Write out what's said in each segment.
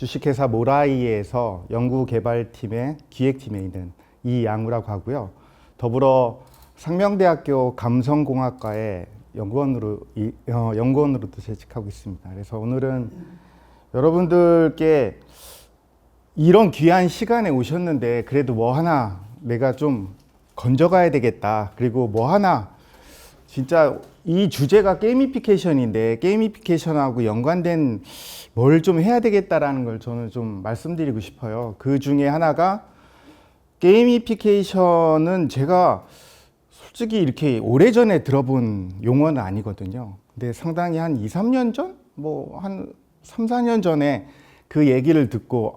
주식회사 모라이에서 연구개발팀의 기획팀에 있는 이양우라고 하고요. 더불어 상명대학교 감성공학과의 연구원으로도 재직하고 있습니다. 그래서 오늘은 여러분들께 이런 귀한 시간에 오셨는데 그래도 뭐 하나 내가 좀 건져가야 되겠다. 그리고 뭐 하나 진짜 이 주제가 게이미피케이션인데 게이미피케이션하고 연관된 뭘 좀 해야 되겠다라는 걸 저는 좀 말씀드리고 싶어요. 그 중에 하나가 게이미피케이션은 제가 솔직히 이렇게 오래전에 들어본 용어는 아니거든요. 근데 상당히 한 2, 3년 전? 뭐 한 3, 4년 전에 그 얘기를 듣고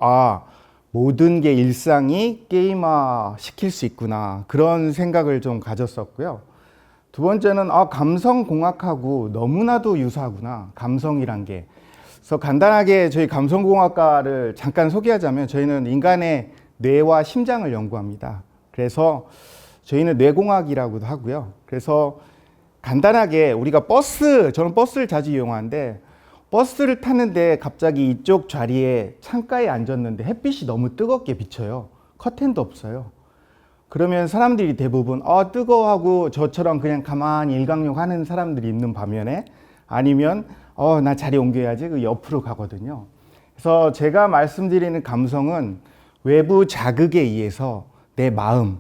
모든 게 일상이 게임화 시킬 수 있구나. 그런 생각을 좀 가졌었고요. 두 번째는 감성공학하고 너무나도 유사하구나. 감성이란 게. 그래서 간단하게 저희 감성공학과를 잠깐 소개하자면 저희는 인간의 뇌와 심장을 연구합니다. 그래서 저희는 뇌공학이라고도 하고요. 그래서 간단하게 우리가 저는 버스를 자주 이용하는데 버스를 타는데 갑자기 이쪽 자리에 창가에 앉았는데 햇빛이 너무 뜨겁게 비쳐요. 커튼도 없어요. 그러면 사람들이 대부분 뜨거워하고 저처럼 그냥 가만히 일광욕 하는 사람들이 있는 반면에 아니면 나 자리 옮겨야지 그 옆으로 가거든요. 그래서 제가 말씀드리는 감성은 외부 자극에 의해서 내 마음,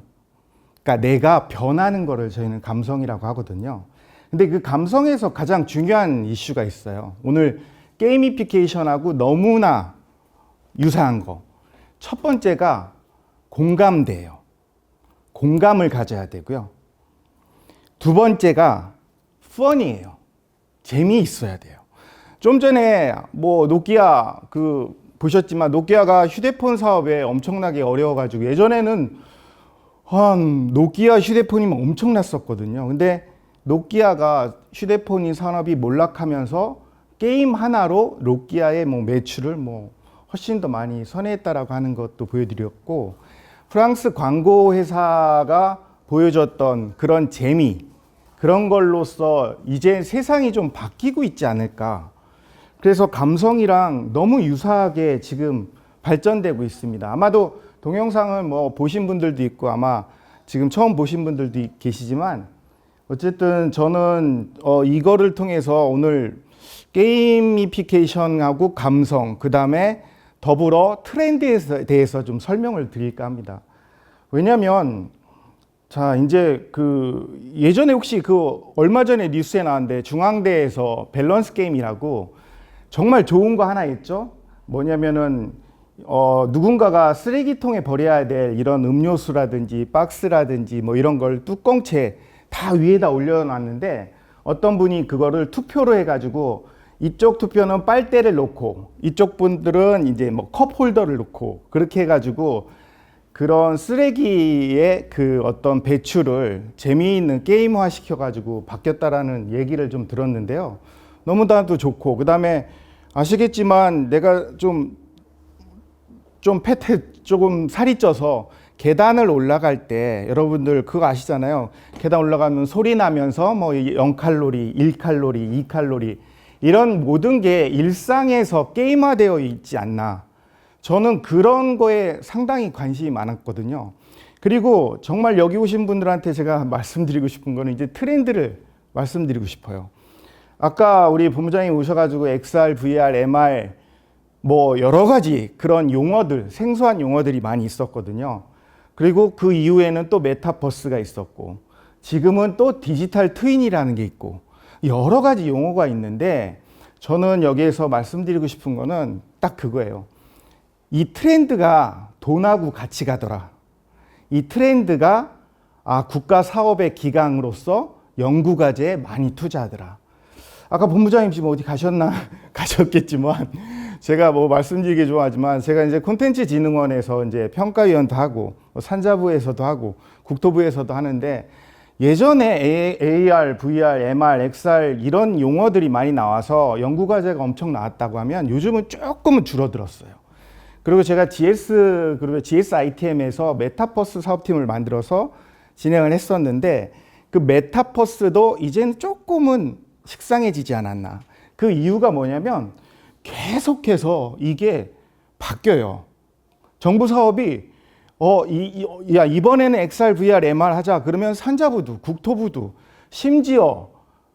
그러니까 내가 변하는 거를 저희는 감성이라고 하거든요. 근데 그 감성에서 가장 중요한 이슈가 있어요. 오늘 게이미피케이션하고 너무나 유사한 거. 첫 번째가 공감대예요. 공감을 가져야 되고요. 두 번째가 fun이에요. 재미있어야 돼요. 좀 전에 노키아 보셨지만 노키아가 휴대폰 사업에 엄청나게 어려워가지고 예전에는 노키아 휴대폰이 엄청났었거든요. 근데 노키아가 휴대폰이 산업이 몰락하면서 게임 하나로 노키아의 매출을 훨씬 더 많이 선회했다라고 하는 것도 보여드렸고, 프랑스 광고 회사가 보여줬던 그런 재미, 그런 걸로써 이제 세상이 좀 바뀌고 있지 않을까. 그래서 감성이랑 너무 유사하게 지금 발전되고 있습니다. 아마도 동영상을 보신 분들도 있고 아마 지금 처음 보신 분들도 계시지만 어쨌든 저는 이거를 통해서 오늘 게이미피케이션하고 감성, 그 다음에 더불어 트렌드에 대해서 좀 설명을 드릴까 합니다. 왜냐면 이제 예전에 혹시 얼마 전에 뉴스에 나왔는데 중앙대에서 밸런스 게임이라고 정말 좋은 거 하나 있죠? 뭐냐면은 누군가가 쓰레기통에 버려야 될 이런 음료수라든지 박스라든지 이런 걸 뚜껑채 다 위에다 올려놨는데 어떤 분이 그거를 투표로 해가지고 이쪽 투표는 빨대를 놓고 이쪽 분들은 이제 컵 홀더를 놓고 그렇게 해가지고 그런 쓰레기의 어떤 배출을 재미있는 게임화 시켜가지고 바뀌었다라는 얘기를 좀 들었는데요. 너무나도 좋고, 그 다음에 아시겠지만 내가 조금 살이 쪄서 계단을 올라갈 때 여러분들 그거 아시잖아요. 계단 올라가면 소리 나면서 0칼로리, 1칼로리, 2칼로리 이런 모든 게 일상에서 게임화되어 있지 않나. 저는 그런 거에 상당히 관심이 많았거든요. 그리고 정말 여기 오신 분들한테 제가 말씀드리고 싶은 거는 이제 트렌드를 말씀드리고 싶어요. 아까 우리 본부장님 오셔가지고 XR, VR, MR 여러 가지 그런 용어들, 생소한 용어들이 많이 있었거든요. 그리고 그 이후에는 또 메타버스가 있었고 지금은 또 디지털 트윈이라는 게 있고 여러 가지 용어가 있는데 저는 여기에서 말씀드리고 싶은 거는 딱 그거예요. 이 트렌드가 돈하고 같이 가더라. 이 트렌드가 국가 사업의 기강으로서 연구과제에 많이 투자하더라. 아까 본부장님 지금 어디 가셨겠지만 제가 말씀드리기 좋아하지만 제가 이제 콘텐츠진흥원에서 이제 평가위원도 하고 산자부에서도 하고 국토부에서도 하는데 예전에 AR, VR, MR, XR 이런 용어들이 많이 나와서 연구과제가 엄청 나왔다고 하면 요즘은 조금은 줄어들었어요. 그리고 제가 GS ITM에서 메타버스 사업팀을 만들어서 진행을 했었는데 그 메타버스도 이제는 조금은 식상해지지 않았나. 그 이유가 뭐냐면 계속해서 이게 바뀌어요. 정부 사업이 이번에는 XR, VR, MR 하자. 그러면 산자부도, 국토부도, 심지어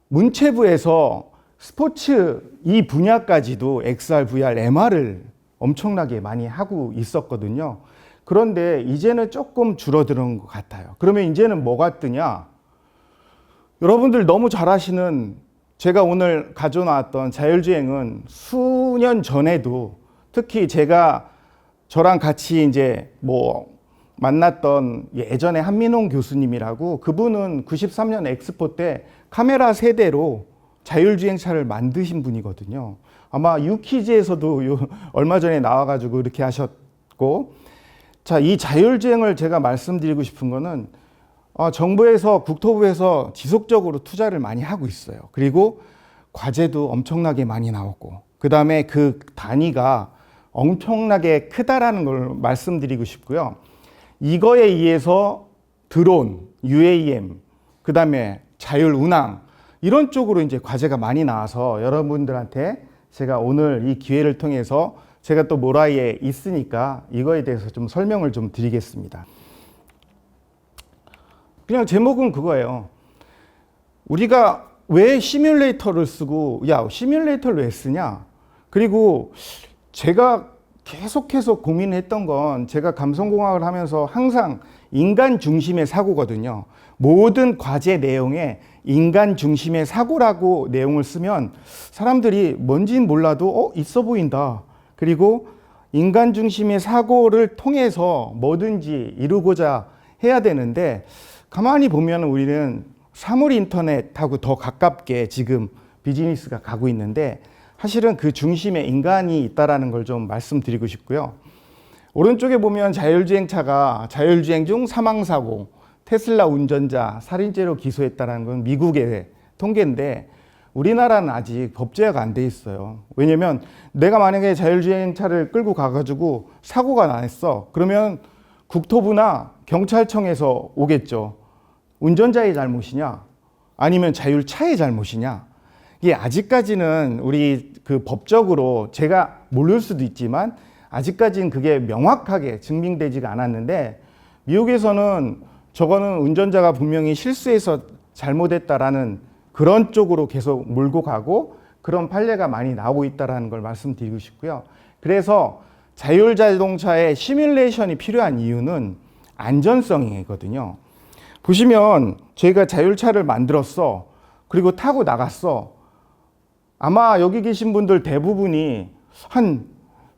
문체부에서 스포츠 이 분야까지도 XR, VR, MR을 엄청나게 많이 하고 있었거든요. 그런데 이제는 조금 줄어드는 것 같아요. 그러면 이제는 뭐가 뜨냐? 여러분들 너무 잘 아시는 제가 오늘 가져나왔던 자율주행은 수년 전에도 특히 저랑 같이 이제 만났던 예전에 한민홍 교수님이라고 그분은 93년 엑스포 때 카메라 세대로 자율주행차를 만드신 분이거든요. 아마 유퀴즈에서도 얼마 전에 나와가지고 이렇게 하셨고, 자, 이 자율주행을 제가 말씀드리고 싶은 거는 정부에서 국토부에서 지속적으로 투자를 많이 하고 있어요. 그리고 과제도 엄청나게 많이 나왔고, 그 다음에 그 단위가 엄청나게 크다라는 걸 말씀드리고 싶고요. 이거에 의해서 드론, UAM, 그 다음에 자율운항 이런 쪽으로 이제 과제가 많이 나와서 여러분들한테 제가 오늘 이 기회를 통해서 제가 또 모라이에 있으니까 이거에 대해서 좀 설명을 좀 드리겠습니다. 그냥 제목은 그거예요. 우리가 왜 시뮬레이터를 쓰고, 시뮬레이터를 왜 쓰냐? 그리고 제가 계속해서 고민했던 건 제가 감성공학을 하면서 항상 인간 중심의 사고거든요. 모든 과제 내용에 인간 중심의 사고라고 내용을 쓰면 사람들이 뭔지는 몰라도 있어 보인다. 그리고 인간 중심의 사고를 통해서 뭐든지 이루고자 해야 되는데 가만히 보면 우리는 사물 인터넷하고 더 가깝게 지금 비즈니스가 가고 있는데 사실은 그 중심에 인간이 있다는 걸 좀 말씀드리고 싶고요. 오른쪽에 보면 자율주행차가 자율주행 중 사망사고, 테슬라 운전자 살인죄로 기소했다는 건 미국의 통계인데 우리나라는 아직 법제화가 안 돼 있어요. 왜냐면 내가 만약에 자율주행차를 끌고 가가지고 사고가 났어. 그러면 국토부나 경찰청에서 오겠죠. 운전자의 잘못이냐? 아니면 자율차의 잘못이냐? 이게 아직까지는 우리 그 법적으로 제가 모를 수도 있지만 아직까지는 그게 명확하게 증명되지가 않았는데 미국에서는 저거는 운전자가 분명히 실수해서 잘못했다라는 그런 쪽으로 계속 몰고 가고 그런 판례가 많이 나오고 있다는 걸 말씀드리고 싶고요. 그래서 자율자동차의 시뮬레이션이 필요한 이유는 안전성이거든요. 보시면 저희가 자율차를 만들었어. 그리고 타고 나갔어. 아마 여기 계신 분들 대부분이 한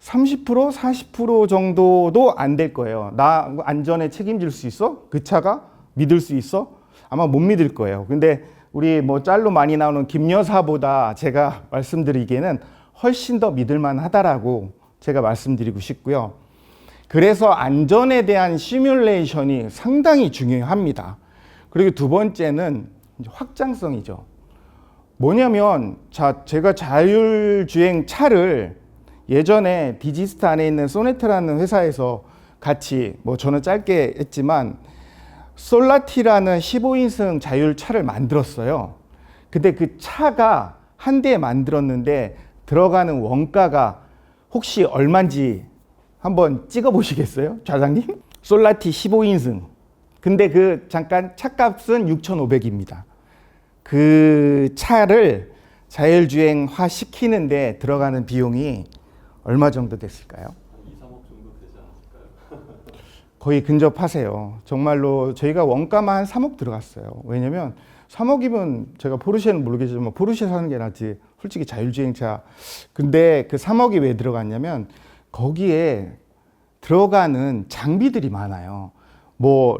30%, 40% 정도도 안 될 거예요. 나 안전에 책임질 수 있어? 그 차가? 믿을 수 있어? 아마 못 믿을 거예요. 근데 우리 짤로 많이 나오는 김 여사보다 제가 말씀드리기에는 훨씬 더 믿을만 하다라고 제가 말씀드리고 싶고요. 그래서 안전에 대한 시뮬레이션이 상당히 중요합니다. 그리고 두 번째는 확장성이죠. 뭐냐면 제가 자율주행 차를 예전에 디지스타 안에 있는 소네트라는 회사에서 같이 저는 짧게 했지만 솔라티라는 15인승 자율차를 만들었어요. 근데 그 차가 한 대 만들었는데 들어가는 원가가 혹시 얼마인지 한번 찍어 보시겠어요? 좌장님? 솔라티 15인승. 근데 잠깐 차값은 6,500입니다. 그 차를 자율주행화 시키는데 들어가는 비용이 얼마 정도 됐을까요? 2, 3억 정도 되지 않았을까요? 거의 근접하세요. 정말로 저희가 원가만 한 3억 들어갔어요. 왜냐면 3억이면 제가 포르쉐는 모르겠지만 포르쉐 사는 게 낫지. 솔직히 자율주행차. 근데 그 3억이 왜 들어갔냐면 거기에 들어가는 장비들이 많아요.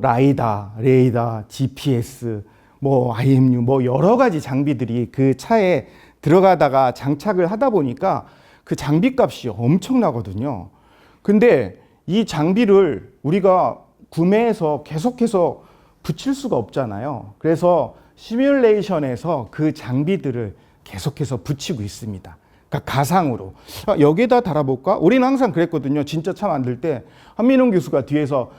라이다, 레이다, GPS, IMU, 여러 가지 장비들이 그 차에 들어가다가 장착을 하다 보니까 그 장비 값이 엄청나거든요. 근데 이 장비를 우리가 구매해서 계속해서 붙일 수가 없잖아요. 그래서 시뮬레이션에서 그 장비들을 계속해서 붙이고 있습니다. 그러니까 가상으로. 여기에다 달아볼까? 우리는 항상 그랬거든요. 진짜 차 만들 때 한민홍 교수가 뒤에서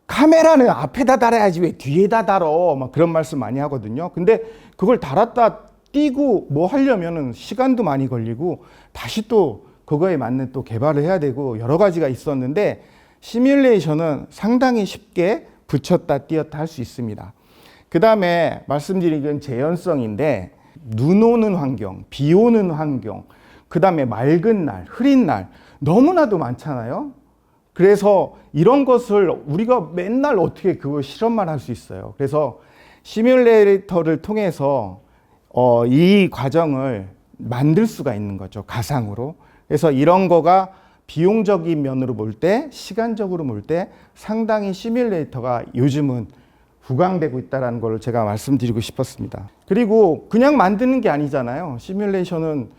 카메라는 앞에다 달아야지 왜 뒤에다 달어? 막 그런 말씀 많이 하거든요. 근데 그걸 달았다 띄고 하려면은 시간도 많이 걸리고 다시 또 그거에 맞는 또 개발을 해야 되고 여러 가지가 있었는데 시뮬레이션은 상당히 쉽게 붙였다 띄었다 할 수 있습니다. 그 다음에 말씀드린 건 재현성인데 눈 오는 환경, 비 오는 환경, 그 다음에 맑은 날, 흐린 날 너무나도 많잖아요. 그래서 이런 것을 우리가 맨날 어떻게 그거 실험만 할 수 있어요. 그래서 시뮬레이터를 통해서 이 과정을 만들 수가 있는 거죠. 가상으로. 그래서 이런 거가 비용적인 면으로 볼 때, 시간적으로 볼 때 상당히 시뮬레이터가 요즘은 부강되고 있다는 걸 제가 말씀드리고 싶었습니다. 그리고 그냥 만드는 게 아니잖아요. 시뮬레이션은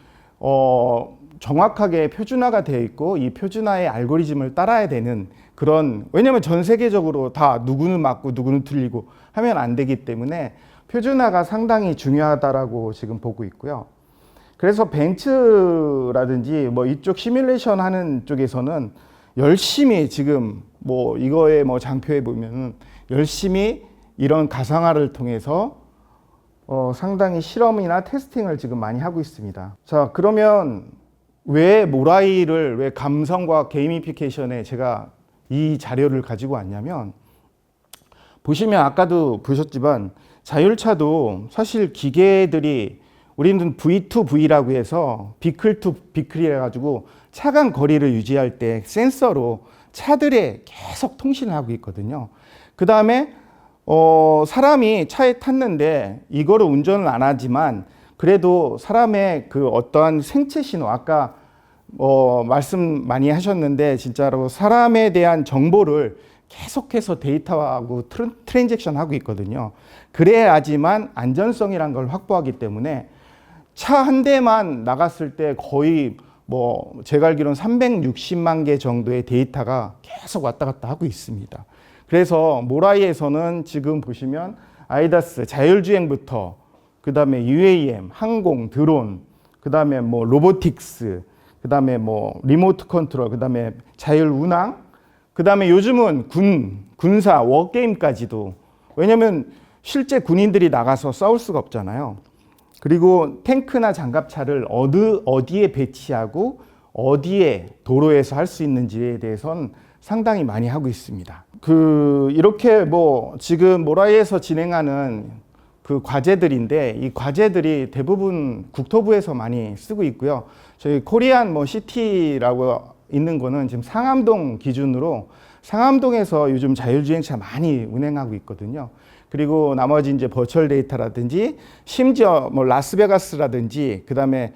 정확하게 표준화가 되어 있고 이 표준화의 알고리즘을 따라야 되는 그런, 왜냐하면 전 세계적으로 다 누구는 맞고 누구는 틀리고 하면 안 되기 때문에 표준화가 상당히 중요하다라고 지금 보고 있고요. 그래서 벤츠라든지 뭐 이쪽 시뮬레이션 하는 쪽에서는 열심히 지금 뭐 이거의 뭐 장표에 보면은 열심히 이런 가상화를 통해서 상당히 실험이나 테스팅을 지금 많이 하고 있습니다. 자, 그러면 왜 모라이를, 왜 감성과 게이미피케이션에 제가 이 자료를 가지고 왔냐면, 보시면 아까도 보셨지만 자율차도 사실 기계들이, 우리는 V2V라고 해서 비클 투 비클이라 가지고 차간 거리를 유지할 때 센서로 차들에 계속 통신을 하고 있거든요. 그 다음에 사람이 차에 탔는데 이거를 운전을 안 하지만 그래도 사람의 그 어떠한 생체 신호, 아까 말씀 많이 하셨는데 진짜로 사람에 대한 정보를 계속해서 데이터하고 트랜잭션 하고 있거든요. 그래야지만 안전성이란 걸 확보하기 때문에 차 한 대만 나갔을 때 거의 뭐 제가 알기로는 360만 개 정도의 데이터가 계속 왔다 갔다 하고 있습니다. 그래서 모라이에서는 지금 보시면 아이다스 자율주행부터 그 다음에 UAM, 항공, 드론, 그 다음에 뭐 로보틱스, 그 다음에 뭐 리모트 컨트롤, 그 다음에 자율운항, 그 다음에 요즘은 군사, 워게임까지도, 왜냐면 실제 군인들이 나가서 싸울 수가 없잖아요. 그리고 탱크나 장갑차를 어디에 배치하고 어디에 도로에서 할 수 있는지에 대해서는 상당히 많이 하고 있습니다. 이렇게 뭐 지금 모라이에서 진행하는 그 과제들인데 이 과제들이 대부분 국토부에서 많이 쓰고 있고요. 저희 코리안 뭐 시티라고 있는 거는 지금 상암동 기준으로 상암동에서 요즘 자율주행차 많이 운행하고 있거든요. 그리고 나머지 이제 버추얼 데이터라든지 심지어 뭐 라스베가스라든지 그다음에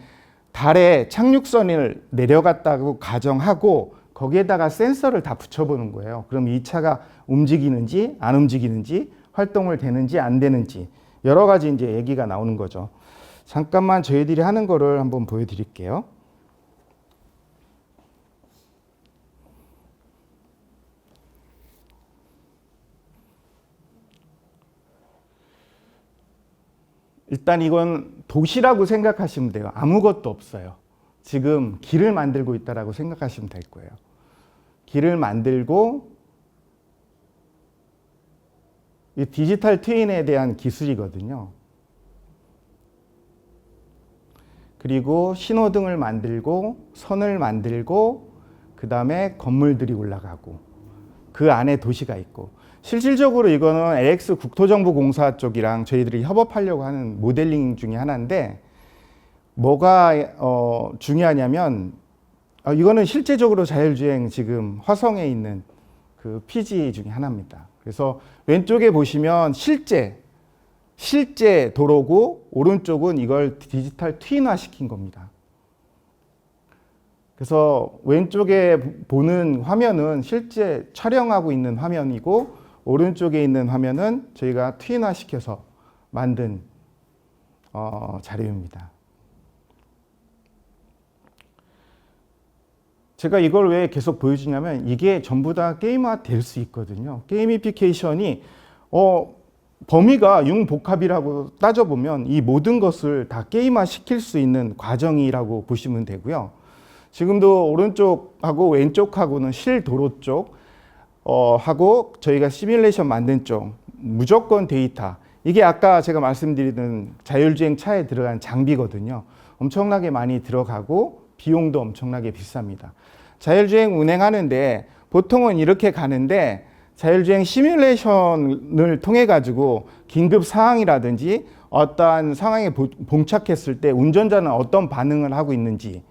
달에 착륙선을 내려갔다고 가정하고 거기에다가 센서를 다 붙여보는 거예요. 그럼 이 차가 움직이는지 안 움직이는지 활동을 되는지 안 되는지 여러 가지 이제 얘기가 나오는 거죠. 잠깐만 저희들이 하는 거를 한번 보여드릴게요. 일단 이건 도시라고 생각하시면 돼요. 아무것도 없어요. 지금 길을 만들고 있다라고 생각하시면 될 거예요. 길을 만들고 이 디지털 트윈에 대한 기술이거든요. 그리고 신호등을 만들고 선을 만들고 그 다음에 건물들이 올라가고 그 안에 도시가 있고, 실질적으로 이거는 LX 국토정보공사 쪽이랑 저희들이 협업하려고 하는 모델링 중에 하나인데, 뭐가 중요하냐면 이거는 실제적으로 자율주행 지금 화성에 있는 그 PG 중에 하나입니다. 그래서 왼쪽에 보시면 실제 도로고 오른쪽은 이걸 디지털 트윈화 시킨 겁니다. 그래서 왼쪽에 보는 화면은 실제 촬영하고 있는 화면이고 오른쪽에 있는 화면은 저희가 트윈화 시켜서 만든 자료입니다. 제가 이걸 왜 계속 보여주냐면 이게 전부 다 게임화 될 수 있거든요. 게이미피케이션이 범위가 융복합이라고 따져보면 이 모든 것을 다 게임화 시킬 수 있는 과정이라고 보시면 되고요. 지금도 오른쪽하고 왼쪽하고는 실도로 쪽 하고 저희가 시뮬레이션 만든 쪽 무조건 데이터, 이게 아까 제가 말씀드리던 자율주행 차에 들어간 장비거든요. 엄청나게 많이 들어가고 비용도 엄청나게 비쌉니다. 자율주행 운행하는데 보통은 이렇게 가는데 자율주행 시뮬레이션을 통해 가지고 긴급 상황이라든지 어떠한 상황에 봉착했을 때 운전자는 어떤 반응을 하고 있는지,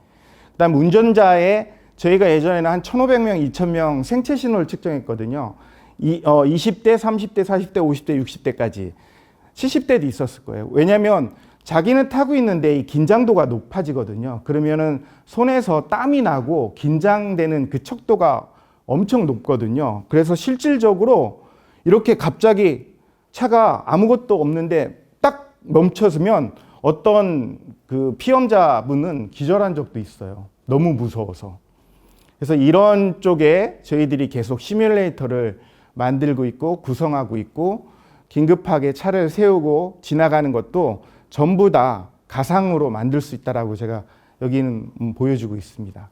그다음 운전자의 저희가 예전에는 한 1,500명, 2,000명 생체 신호를 측정했거든요. 20대, 30대, 40대, 50대, 60대까지 70대도 있었을 거예요. 왜냐하면 자기는 타고 있는데 이 긴장도가 높아지거든요. 그러면은 손에서 땀이 나고 긴장되는 그 척도가 엄청 높거든요. 그래서 실질적으로 이렇게 갑자기 차가 아무것도 없는데 딱 멈춰서면 어떤 그 피험자분은 기절한 적도 있어요. 너무 무서워서. 그래서 이런 쪽에 저희들이 계속 시뮬레이터를 만들고 있고 구성하고 있고 긴급하게 차를 세우고 지나가는 것도 전부 다 가상으로 만들 수 있다라고 제가 여기는 보여주고 있습니다.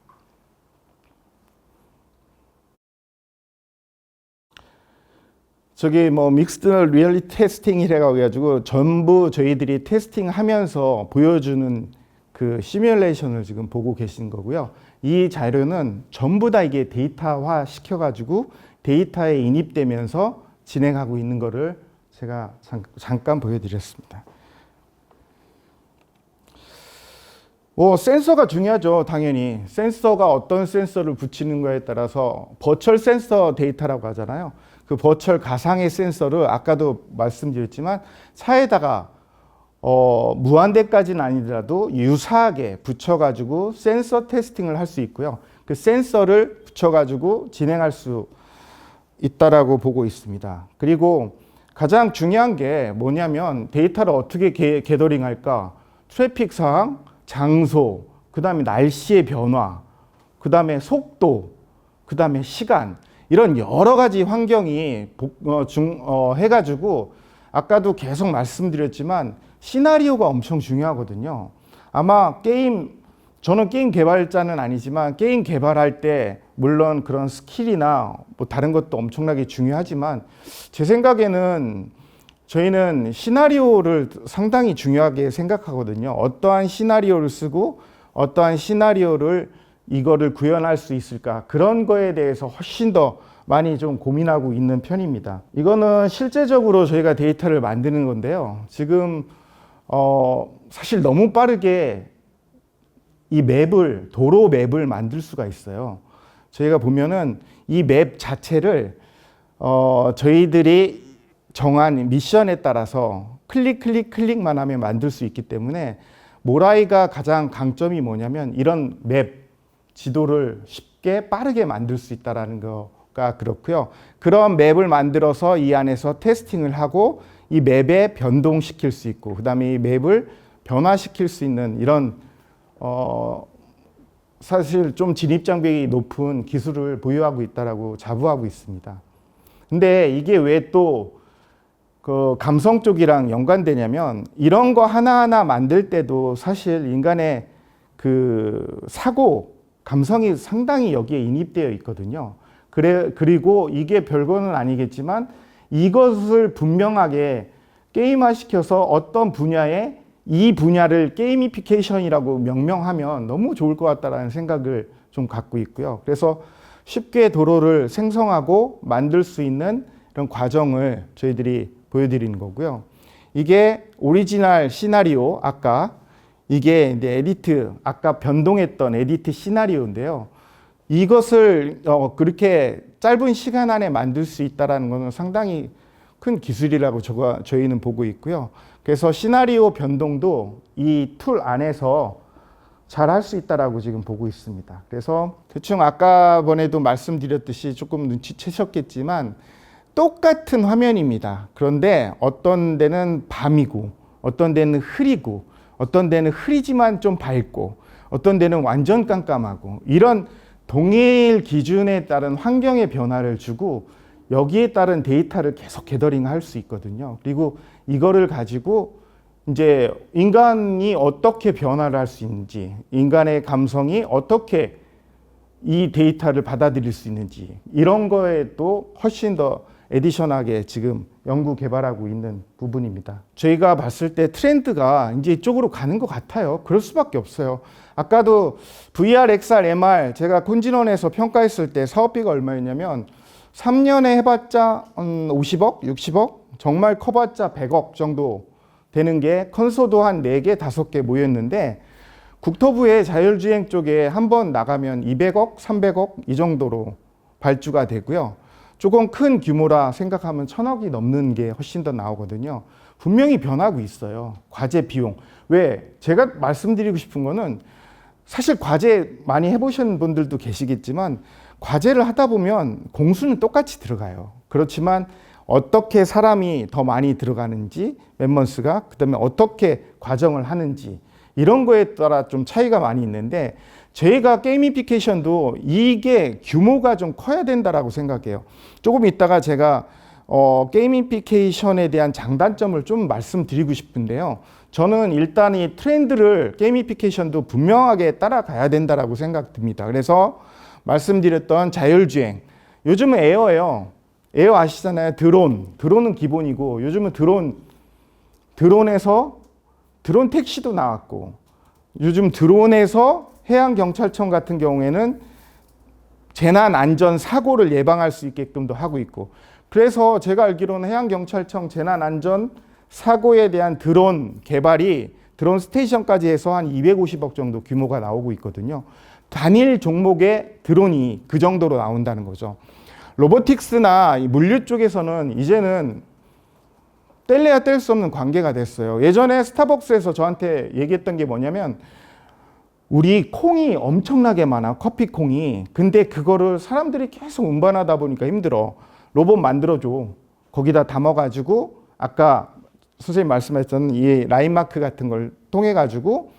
저기 뭐 믹스드 리얼리티 테스팅이라고 해가지고 전부 저희들이 테스팅하면서 보여주는 그 시뮬레이션을 지금 보고 계신 거고요. 이 자료는 전부 다 이게 데이터화 시켜가지고 데이터에 인입되면서 진행하고 있는 거를 제가 잠깐 보여드렸습니다. 센서가 중요하죠. 당연히. 센서가 어떤 센서를 붙이는 거에 따라서 버추얼 센서 데이터라고 하잖아요. 그 버추얼 가상의 센서를 아까도 말씀드렸지만 차에다가 무한대까지는 아니더라도 유사하게 붙여가지고 센서 테스팅을 할 수 있고요. 그 센서를 붙여가지고 진행할 수 있다라고 보고 있습니다. 그리고 가장 중요한 게 뭐냐면 데이터를 어떻게 게더링할까? 트래픽 상황, 장소, 그 다음에 날씨의 변화, 그 다음에 속도, 그 다음에 시간, 이런 여러 가지 환경이 해가지고 아까도 계속 말씀드렸지만 시나리오가 엄청 중요하거든요. 아마 저는 게임 개발자는 아니지만 게임 개발할 때 물론 그런 스킬이나 뭐 다른 것도 엄청나게 중요하지만 제 생각에는 저희는 시나리오를 상당히 중요하게 생각하거든요. 어떠한 시나리오를 쓰고 어떠한 시나리오를 이거를 구현할 수 있을까, 그런 거에 대해서 훨씬 더 많이 좀 고민하고 있는 편입니다. 이거는 실제적으로 저희가 데이터를 만드는 건데요. 지금 사실 너무 빠르게 이 도로 맵을 만들 수가 있어요. 저희가 보면은 이 맵 자체를 저희들이 정한 미션에 따라서 클릭만 하면 만들 수 있기 때문에 모라이가 가장 강점이 뭐냐면 이런 맵 지도를 쉽게 빠르게 만들 수 있다는 거가 그렇고요. 그런 맵을 만들어서 이 안에서 테스팅을 하고 이 맵에 변동시킬 수 있고 그다음에 이 맵을 변화시킬 수 있는 이런 사실 좀 진입장벽이 높은 기술을 보유하고 있다라고 자부하고 있습니다. 근데 이게 왜 또 그 감성 쪽이랑 연관되냐면 이런 거 하나하나 만들 때도 사실 인간의 그 사고, 감성이 상당히 여기에 인입되어 있거든요. 그리고 이게 별거는 아니겠지만 이것을 분명하게 게임화 시켜서 어떤 분야에 이 분야를 게이미피케이션이라고 명명하면 너무 좋을 것 같다라는 생각을 좀 갖고 있고요. 그래서 쉽게 도로를 생성하고 만들 수 있는 이런 과정을 저희들이 보여드리는 거고요. 이게 오리지널 시나리오, 아까 이게 이제 에디트, 아까 변동했던 에디트 시나리오인데요. 이것을 그렇게 짧은 시간 안에 만들 수 있다는 것은 상당히 큰 기술이라고 저희는 보고 있고요. 그래서 시나리오 변동도 이 툴 안에서 잘 할 수 있다라고 지금 보고 있습니다. 그래서 대충 아까 번에도 말씀드렸듯이 조금 눈치채셨겠지만 똑같은 화면입니다. 그런데 어떤 데는 밤이고 어떤 데는 흐리고 어떤 데는 흐리지만 좀 밝고 어떤 데는 완전 깜깜하고 이런 동일 기준에 따른 환경의 변화를 주고 여기에 따른 데이터를 계속 게더링할 수 있거든요. 그리고 이거를 가지고 이제 인간이 어떻게 변화를 할 수 있는지, 인간의 감성이 어떻게 이 데이터를 받아들일 수 있는지 이런 거에도 훨씬 더 에디션하게 지금 연구 개발하고 있는 부분입니다. 저희가 봤을 때 트렌드가 이제 이쪽으로 가는 것 같아요. 그럴 수밖에 없어요. 아까도 VR, XR, MR 제가 콘진원에서 평가했을 때 사업비가 얼마였냐면 3년에 해봤자 50억, 60억, 정말 커봤자 100억 정도 되는 게 컨소도 한 4개, 5개 모였는데 국토부의 자율주행 쪽에 한번 나가면 200억, 300억 이 정도로 발주가 되고요. 조금 큰 규모라 생각하면 1000억이 넘는 게 훨씬 더 나오거든요. 분명히 변하고 있어요. 과제 비용. 왜? 제가 말씀드리고 싶은 거는 사실 과제 많이 해보신 분들도 계시겠지만 과제를 하다 보면 공수는 똑같이 들어가요. 그렇지만 어떻게 사람이 더 많이 들어가는지, 멤버스가, 그 다음에 어떻게 과정을 하는지 이런 거에 따라 좀 차이가 많이 있는데 저희가 게이미피케이션도 이게 규모가 좀 커야 된다라고 생각해요. 조금 이따가 제가 게이미피케이션에 대한 장단점을 좀 말씀드리고 싶은데요. 저는 일단 이 트렌드를 게이미피케이션도 분명하게 따라가야 된다라고 생각됩니다. 그래서 말씀드렸던 자율주행, 요즘은 에어예요. 에어 아시잖아요. 드론은 기본이고 요즘은 드론에서 드론 택시도 나왔고 요즘 드론에서 해양경찰청 같은 경우에는 재난 안전 사고를 예방할 수 있게끔도 하고 있고 그래서 제가 알기로는 해양경찰청 재난 안전 사고에 대한 드론 개발이 드론 스테이션까지 해서 한 250억 정도 규모가 나오고 있거든요. 단일 종목의 드론이 그 정도로 나온다는 거죠. 로보틱스나 물류 쪽에서는 이제는 뗄래야 뗄 수 없는 관계가 됐어요. 예전에 스타벅스에서 저한테 얘기했던 게 뭐냐면 우리 콩이 엄청나게 많아, 커피 콩이. 근데 그거를 사람들이 계속 운반하다 보니까 힘들어. 로봇 만들어줘. 거기다 담아가지고 아까 선생님 말씀하셨던 이 라인마크 같은 걸 통해가지고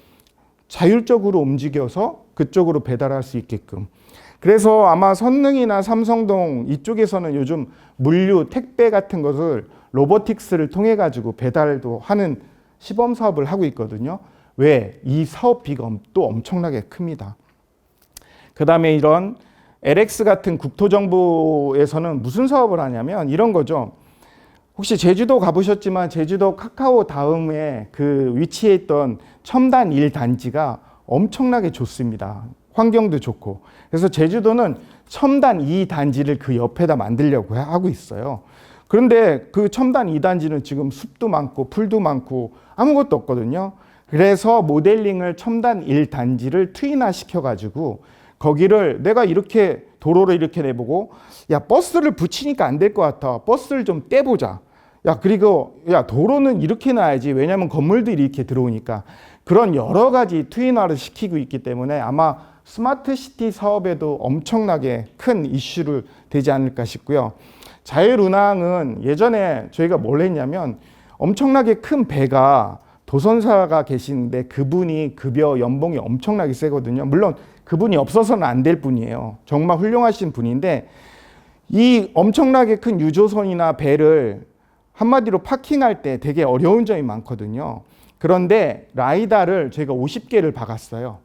자율적으로 움직여서 그쪽으로 배달할 수 있게끔. 그래서 아마 선릉이나 삼성동 이쪽에서는 요즘 물류, 택배 같은 것을 로보틱스를 통해 가지고 배달도 하는 시범 사업을 하고 있거든요. 왜? 이 사업비가 또 엄청나게 큽니다. 그 다음에 이런 LX 같은 국토정보에서는 무슨 사업을 하냐면 이런 거죠. 혹시 제주도 가보셨지만 제주도 카카오 다음에 그 위치에 있던 첨단 1단지가 엄청나게 좋습니다. 환경도 좋고. 그래서 제주도는 첨단 2단지를 그 옆에다 만들려고 하고 있어요. 그런데 그 첨단 2단지는 지금 숲도 많고 풀도 많고 아무것도 없거든요. 그래서 모델링을 첨단 1단지를 트윈화 시켜가지고 거기를 내가 이렇게 도로를 이렇게 내보고 야 버스를 붙이니까 안 될 것 같아. 버스를 좀 떼보자. 야 그리고 야 도로는 이렇게 놔야지. 왜냐하면 건물들이 이렇게 들어오니까. 그런 여러 가지 트윈화를 시키고 있기 때문에 아마 스마트 시티 사업에도 엄청나게 큰 이슈를 되지 않을까 싶고요. 자율운항은 예전에 저희가 뭘 했냐면 엄청나게 큰 배가 도선사가 계시는데 그분이 급여 연봉이 엄청나게 세거든요. 물론 그분이 없어서는 안 될 분이에요. 정말 훌륭하신 분인데 이 엄청나게 큰 유조선이나 배를 한마디로 파킹할 때 되게 어려운 점이 많거든요. 그런데 라이다를 저희가 50개를 박았어요.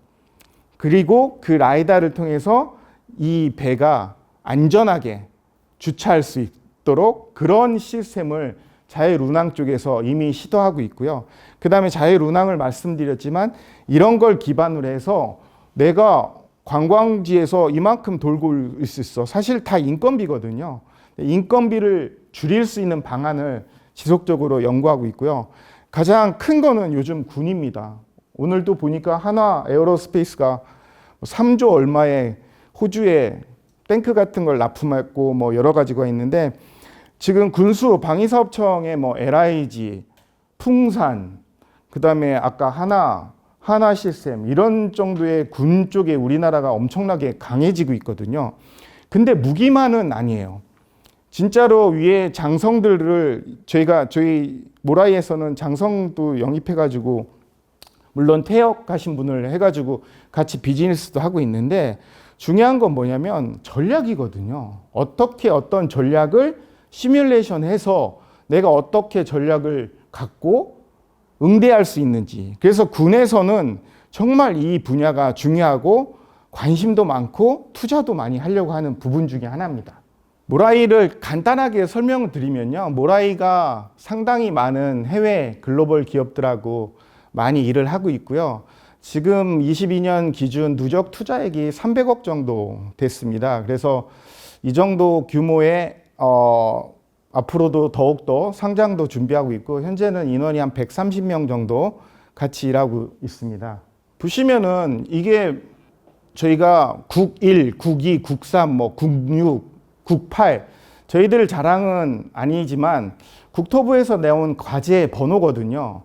그리고 그 라이다를 통해서 이 배가 안전하게 주차할 수 있도록 그런 시스템을 자율운항 쪽에서 이미 시도하고 있고요. 그 다음에 자율운항을 말씀드렸지만 이런 걸 기반으로 해서 내가 관광지에서 이만큼 돌고 있을 수 있어. 사실 다 인건비거든요. 인건비를 줄일 수 있는 방안을 지속적으로 연구하고 있고요. 가장 큰 거는 요즘 군입니다. 오늘도 보니까 하나 에어로스페이스가 3조 얼마의 호주에 탱크 같은 걸 납품했고 뭐 여러 가지가 있는데 지금 군수 방위사업청의 뭐 LIG, 풍산, 그 다음에 아까 하나 시스템 이런 정도의 군 쪽에 우리나라가 엄청나게 강해지고 있거든요. 근데 무기만은 아니에요. 진짜로 위에 장성들을 저희 모라이에서는 장성도 영입해가지고 물론 퇴역하신 분을 해가지고 같이 비즈니스도 하고 있는데 중요한 건 뭐냐면 전략이거든요. 어떻게 어떤 전략을 시뮬레이션 해서 내가 어떻게 전략을 갖고 응대할 수 있는지. 그래서 군에서는 정말 이 분야가 중요하고 관심도 많고 투자도 많이 하려고 하는 부분 중에 하나입니다. 모라이를 간단하게 설명을 드리면요. 모라이가 상당히 많은 해외 글로벌 기업들하고 많이 일을 하고 있고요. 지금 22년 기준 누적 투자액이 300억 정도 됐습니다. 그래서 이 정도 규모의 앞으로도 더욱더 상장도 준비하고 있고 현재는 인원이 한 130명 정도 같이 일하고 있습니다. 보시면은 이게 저희가 국1, 국2, 국3, 뭐 국6, 국8 저희들 자랑은 아니지만 국토부에서 내온 과제 번호거든요.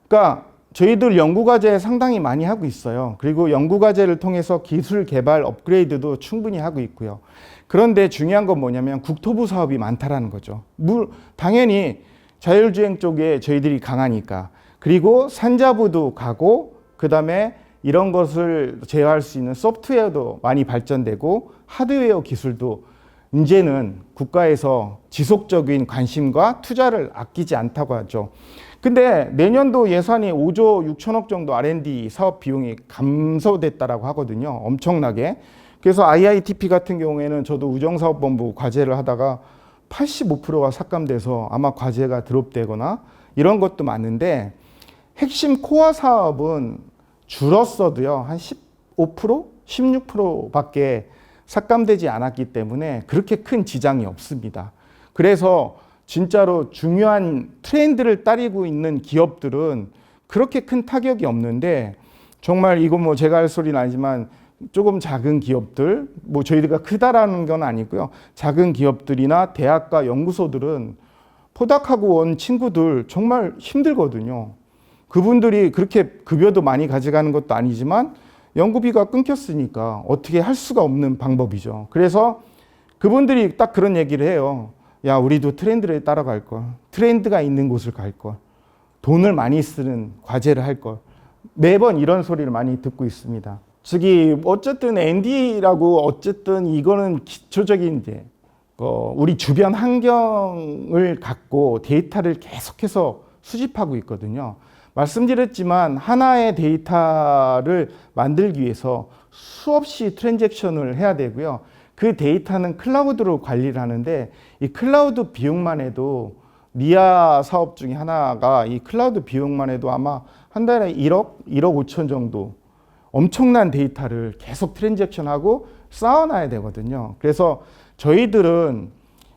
그러니까 저희들 연구과제 상당히 많이 하고 있어요. 그리고 연구과제를 통해서 기술 개발 업그레이드도 충분히 하고 있고요. 그런데 중요한 건 뭐냐면 국토부 사업이 많다라는 거죠. 당연히 자율주행 쪽에 저희들이 강하니까. 그리고 산자부도 가고 그다음에 이런 것을 제어할 수 있는 소프트웨어도 많이 발전되고 하드웨어 기술도 이제는 국가에서 지속적인 관심과 투자를 아끼지 않다고 하죠. 근데 내년도 예산이 5조 6천억 정도 R&D 사업 비용이 감소됐다라고 하거든요. 엄청나게. 그래서 IITP 같은 경우에는 저도 우정사업본부 과제를 하다가 85%가 삭감돼서 아마 과제가 드롭되거나 이런 것도 많은데 핵심 코어 사업은 줄었어도요. 한 15%? 16%밖에 삭감되지 않았기 때문에 그렇게 큰 지장이 없습니다. 그래서 진짜로 중요한 트렌드를 따르고 있는 기업들은 그렇게 큰 타격이 없는데 정말 이건 뭐 제가 할 소리는 아니지만 조금 작은 기업들, 뭐 저희가 크다라는 건 아니고요. 작은 기업들이나 대학과 연구소들은 포닥하고 온 친구들 정말 힘들거든요. 그분들이 그렇게 급여도 많이 가져가는 것도 아니지만 연구비가 끊겼으니까 어떻게 할 수가 없는 방법이죠. 그래서 그분들이 딱 그런 얘기를 해요. 야, 우리도 트렌드를 따라갈 걸. 트렌드가 있는 곳을 갈 걸. 돈을 많이 쓰는 과제를 할 걸. 매번 이런 소리를 많이 듣고 있습니다. 저기 어쨌든 ND라고 어쨌든 이거는 기초적인 이제 우리 주변 환경을 갖고 데이터를 계속해서 수집하고 있거든요. 말씀드렸지만 하나의 데이터를 만들기 위해서 수없이 트랜잭션을 해야 되고요. 그 데이터는 클라우드로 관리를 하는데 이 클라우드 비용만 해도 미아 사업 중에 하나가 이 클라우드 비용만 해도 아마 한 달에 1억 5천 정도 엄청난 데이터를 계속 트랜잭션하고 쌓아놔야 되거든요. 그래서 저희들은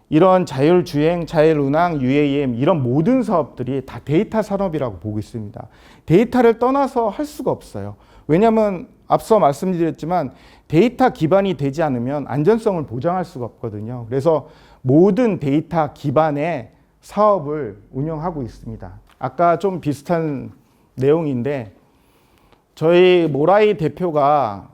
이런 자율주행, 자율운항, UAM 이런 모든 사업들이 다 데이터 산업이라고 보고 있습니다. 데이터를 떠나서 할 수가 없어요. 왜냐하면 앞서 말씀드렸지만 데이터 기반이 되지 않으면 안전성을 보장할 수가 없거든요. 그래서 모든 데이터 기반의 사업을 운영하고 있습니다. 아까 좀 비슷한 내용인데 저희 모라이 대표가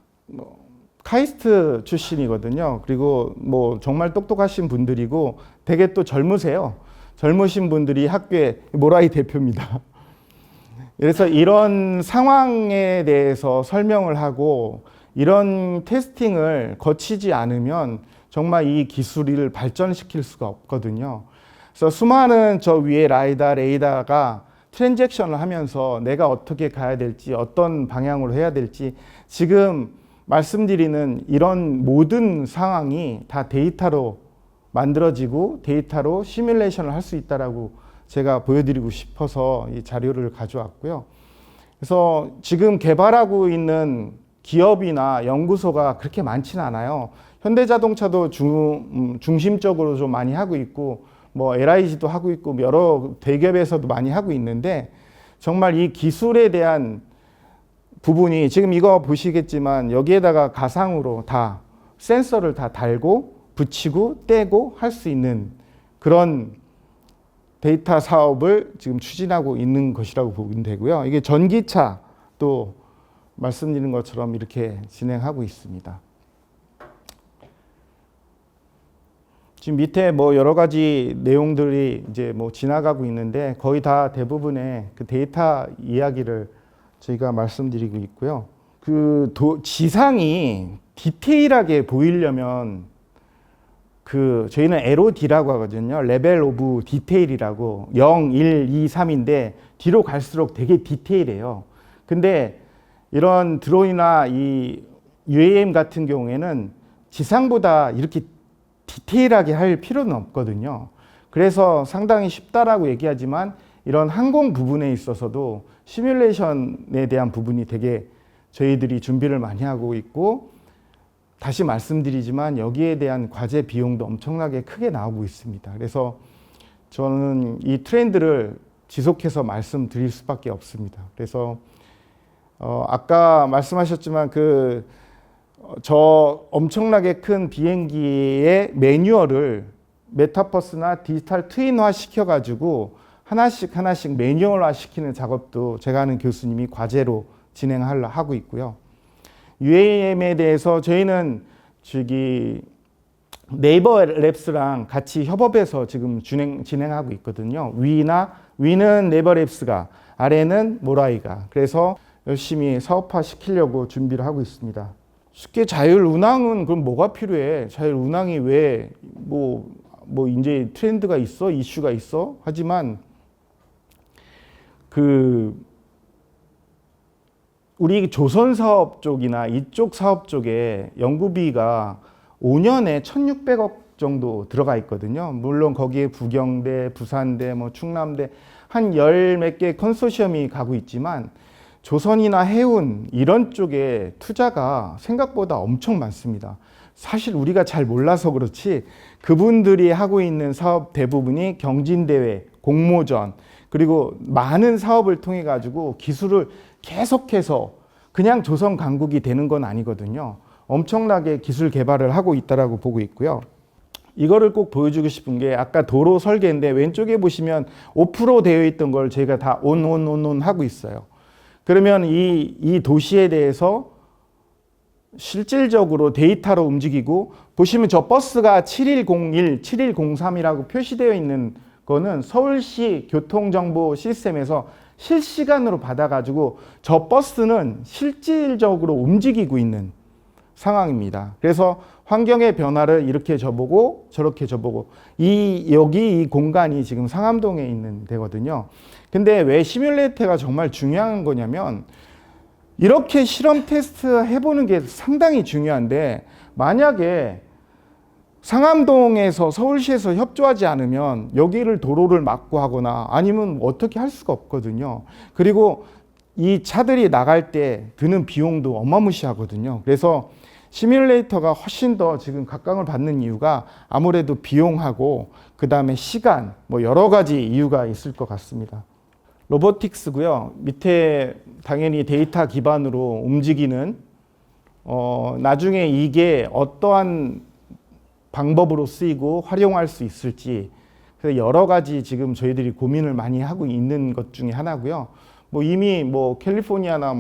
카이스트 출신이거든요. 그리고 뭐 정말 똑똑하신 분들이고 되게 또 젊으세요. 젊으신 분들이 학교에 모라이 대표입니다. 그래서 이런 상황에 대해서 설명을 하고 이런 테스팅을 거치지 않으면 정말 이 기술을 발전시킬 수가 없거든요. 그래서 수많은 저 위에 라이다, 레이다가 트랜잭션을 하면서 내가 어떻게 가야 될지 어떤 방향으로 해야 될지 지금 말씀드리는 이런 모든 상황이 다 데이터로 만들어지고 데이터로 시뮬레이션을 할 수 있다라고 제가 보여드리고 싶어서 이 자료를 가져왔고요. 그래서 지금 개발하고 있는 기업이나 연구소가 그렇게 많지는 않아요. 현대자동차도 중심적으로 좀 많이 하고 있고 뭐 LIG도 하고 있고 여러 대기업에서도 많이 하고 있는데 정말 이 기술에 대한 부분이 지금 이거 보시겠지만 여기에다가 가상으로 다 센서를 다 달고 붙이고 떼고 할 수 있는 그런 데이터 사업을 지금 추진하고 있는 것이라고 보면 되고요. 이게 전기차도 말씀드린 것처럼 이렇게 진행하고 있습니다. 지금 밑에 뭐 여러 가지 내용들이 이제 뭐 지나가고 있는데 거의 다 대부분의 그 데이터 이야기를 저희가 말씀드리고 있고요. 그 지상이 디테일하게 보이려면 그 저희는 LOD라고 하거든요. 레벨 오브 디테일이라고 0, 1, 2, 3인데 뒤로 갈수록 되게 디테일해요. 근데 이런 드론이나 이 UAM 같은 경우에는 지상보다 이렇게 디테일하게 할 필요는 없거든요. 그래서 상당히 쉽다라고 얘기하지만 이런 항공 부분에 있어서도 시뮬레이션에 대한 부분이 되게 저희들이 준비를 많이 하고 있고, 다시 말씀드리지만 여기에 대한 과제 비용도 엄청나게 크게 나오고 있습니다. 그래서 저는 이 트렌드를 지속해서 말씀드릴 수밖에 없습니다. 그래서 아까 말씀하셨지만 저 엄청나게 큰 비행기의 매뉴얼을 메타버스나 디지털 트윈화 시켜가지고 하나씩 매뉴얼화 시키는 작업도 제가 아는 교수님이 과제로 진행하고 있고요. UAM에 대해서 저희는 네이버 랩스랑 같이 협업해서 지금 진행하고 있거든요. 위는 네이버 랩스가, 아래는 모라이가. 그래서 열심히 사업화 시키려고 준비를 하고 있습니다. 쉽게 자율 운항은 그럼 뭐가 필요해? 자율 운항이 왜 이제 트렌드가 있어? 이슈가 있어? 하지만 우리 조선 사업 쪽이나 이쪽 사업 쪽에 연구비가 5년에 1,600억 정도 들어가 있거든요. 물론 거기에 부경대, 부산대, 충남대 한 열 몇 개 컨소시엄이 가고 있지만 조선이나 해운 이런 쪽에 투자가 생각보다 엄청 많습니다. 사실 우리가 잘 몰라서 그렇지 그분들이 하고 있는 사업 대부분이 경진대회, 공모전, 그리고 많은 사업을 통해 가지고 기술을 계속해서 그냥 조선 강국이 되는 건 아니거든요. 엄청나게 기술 개발을 하고 있다라고 보고 있고요. 이거를 꼭 보여주고 싶은 게 아까 도로 설계인데 왼쪽에 보시면 오프로 되어 있던 걸 저희가 다 온 하고 있어요. 그러면 이 도시에 대해서 실질적으로 데이터로 움직이고, 보시면 저 버스가 7101, 7103이라고 표시되어 있는 거는 서울시 교통정보 시스템에서 실시간으로 받아가지고 저 버스는 실질적으로 움직이고 있는 상황입니다. 그래서 환경의 변화를 이렇게 줘보고 저렇게 줘보고, 여기 이 공간이 지금 상암동에 있는 데거든요. 근데 왜 시뮬레이터가 정말 중요한 거냐면, 이렇게 실험 테스트 해보는 게 상당히 중요한데, 만약에 상암동에서 서울시에서 협조하지 않으면 여기를 도로를 막고 하거나 아니면 어떻게 할 수가 없거든요. 그리고 이 차들이 나갈 때 드는 비용도 어마무시하거든요. 그래서 시뮬레이터가 훨씬 더 지금 각광을 받는 이유가 아무래도 비용하고 그 다음에 시간, 여러 가지 이유가 있을 것 같습니다. 로보틱스고요. 밑에 당연히 데이터 기반으로 움직이는, 나중에 이게 어떠한 방법으로 쓰이고 활용할 수 있을지, 그래서 여러 가지 지금 저희들이 고민을 많이 하고 있는 것 중에 하나고요. 이미 캘리포니아나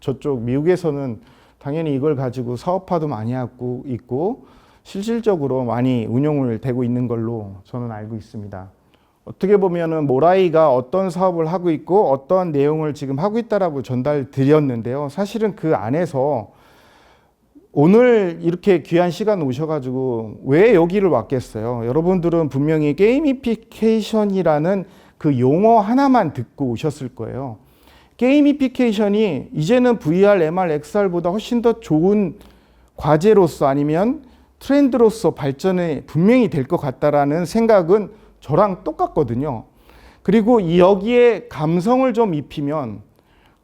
저쪽 미국에서는 당연히 이걸 가지고 사업화도 많이 하고 있고 실질적으로 많이 운용을 되고 있는 걸로 저는 알고 있습니다. 어떻게 보면은 모라이가 어떤 사업을 하고 있고 어떠한 내용을 지금 하고 있다라고 전달 드렸는데요. 사실은 그 안에서 오늘 이렇게 귀한 시간 오셔가지고 왜 여기를 왔겠어요? 여러분들은 분명히 게이미피케이션이라는 그 용어 하나만 듣고 오셨을 거예요. 게이미피케이션이 이제는 VR, MR, XR보다 훨씬 더 좋은 과제로서 아니면 트렌드로서 발전이 분명히 될 것 같다라는 생각은 저랑 똑같거든요. 그리고 여기에 감성을 좀 입히면,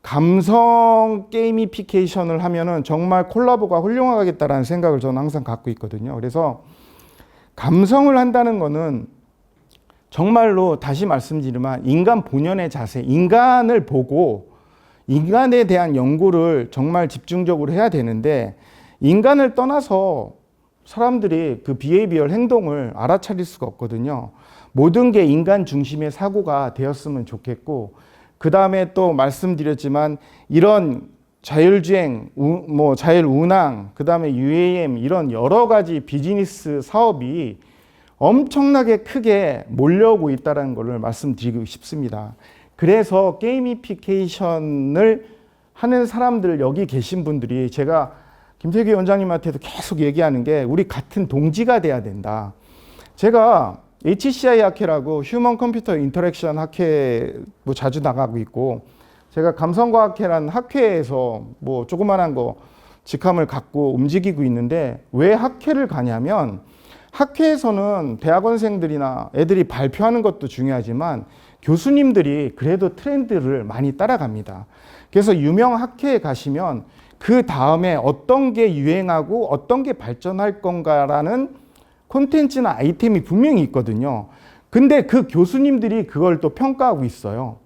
감성 게이미피케이션을 하면은 정말 콜라보가 훌륭하겠다라는 생각을 저는 항상 갖고 있거든요. 그래서 감성을 한다는 거는 정말로 다시 말씀드리면 인간 본연의 자세, 인간을 보고 인간에 대한 연구를 정말 집중적으로 해야 되는데, 인간을 떠나서 사람들이 그 비헤이비얼 행동을 알아차릴 수가 없거든요. 모든 게 인간 중심의 사고가 되었으면 좋겠고, 그 다음에 또 말씀드렸지만 이런 자율주행, 자율운항, 그 다음에 UAM 이런 여러 가지 비즈니스 사업이 엄청나게 크게 몰려오고 있다는 것을 말씀드리고 싶습니다. 그래서 게이미피케이션을 하는 사람들, 여기 계신 분들이, 제가 김태규 원장님한테도 계속 얘기하는 게 우리 같은 동지가 돼야 된다. 제가 HCI 학회라고 휴먼 컴퓨터 인터랙션 학회 자주 나가고 있고, 제가 감성과학회라는 학회에서 조그만한 거 직함을 갖고 움직이고 있는데, 왜 학회를 가냐면 학회에서는 대학원생들이나 애들이 발표하는 것도 중요하지만 교수님들이 그래도 트렌드를 많이 따라갑니다. 그래서 유명 학회에 가시면 그 다음에 어떤 게 유행하고 어떤 게 발전할 건가라는 콘텐츠나 아이템이 분명히 있거든요. 근데 그 교수님들이 그걸 또 평가하고 있어요.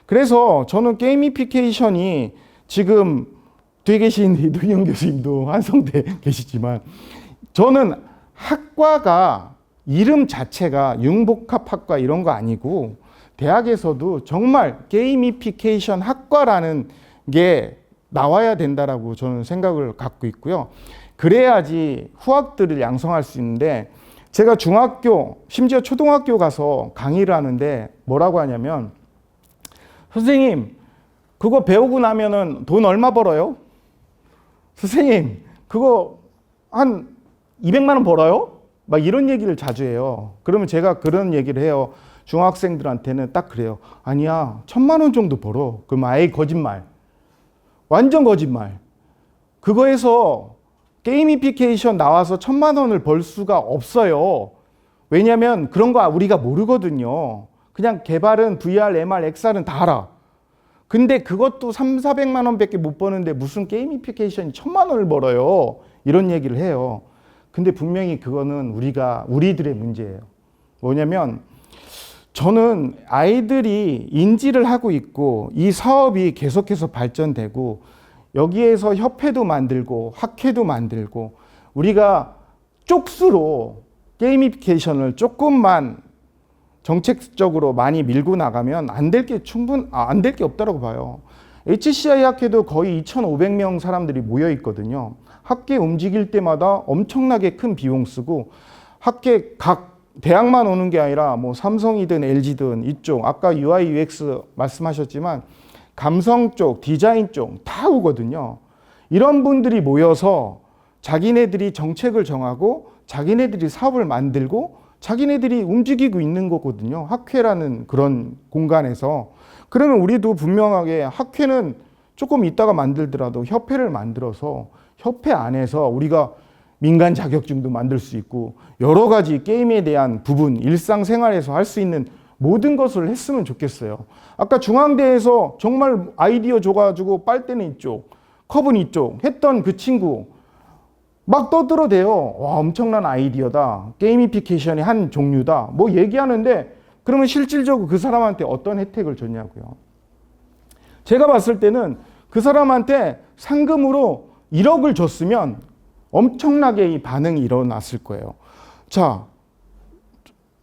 그래서 저는 게이미피케이션이 지금 뒤에 계신 이두영 교수님도 한성대 계시지만 저는 학과가 이름 자체가 융복합학과 이런 거 아니고 대학에서도 정말 게이미피케이션 학과라는 게 나와야 된다라고 저는 생각을 갖고 있고요. 그래야지 후학들을 양성할 수 있는데 제가 중학교 심지어 초등학교 가서 강의를 하는데 뭐라고 하냐면 선생님 그거 배우고 나면은 돈 얼마 벌어요? 선생님 그거 한 200만 원 벌어요? 막 이런 얘기를 자주 해요. 그러면 제가 그런 얘기를 해요. 중학생들한테는 딱 그래요. 아니야 1000만 원 정도 벌어. 그럼 아예 거짓말. 완전 거짓말. 그거에서 게이미피케이션 나와서 1000만 원을 벌 수가 없어요. 왜냐하면 그런 거 우리가 모르거든요. 그냥 개발은 VR, MR, XR은 다 알아. 근데 그것도 400만 원밖에 못 버는데 무슨 게이미피케이션이 1000만 원을 벌어요. 이런 얘기를 해요. 근데 분명히 그거는 우리들의 문제예요. 뭐냐면 저는 아이들이 인지를 하고 있고 이 사업이 계속해서 발전되고 여기에서 협회도 만들고 학회도 만들고 우리가 쪽수로 게이미피케이션을 조금만 정책적으로 많이 밀고 나가면 안 될 게 없다고 봐요. HCI 학회도 거의 2,500명 사람들이 모여 있거든요. 학회 움직일 때마다 엄청나게 큰 비용 쓰고 학회 각 대학만 오는 게 아니라 뭐 삼성이든 LG든 이쪽 아까 UI UX 말씀하셨지만 감성 쪽, 디자인 쪽 다 오거든요. 이런 분들이 모여서 자기네들이 정책을 정하고 자기네들이 사업을 만들고 자기네들이 움직이고 있는 거거든요. 학회라는 그런 공간에서. 그러면 우리도 분명하게 학회는 조금 있다가 만들더라도 협회를 만들어서 협회 안에서 우리가 민간 자격증도 만들 수 있고 여러 가지 게임에 대한 부분, 일상생활에서 할 수 있는 모든 것을 했으면 좋겠어요. 아까 중앙대에서 정말 아이디어 줘가지고 빨대는 이쪽, 컵은 이쪽 했던 그 친구 막 떠들어대요. 와, 엄청난 아이디어다. 게이미피케이션의 한 종류다. 뭐 얘기하는데 그러면 실질적으로 그 사람한테 어떤 혜택을 줬냐고요. 제가 봤을 때는 그 사람한테 상금으로 1억을 줬으면 엄청나게 이 반응이 일어났을 거예요. 자,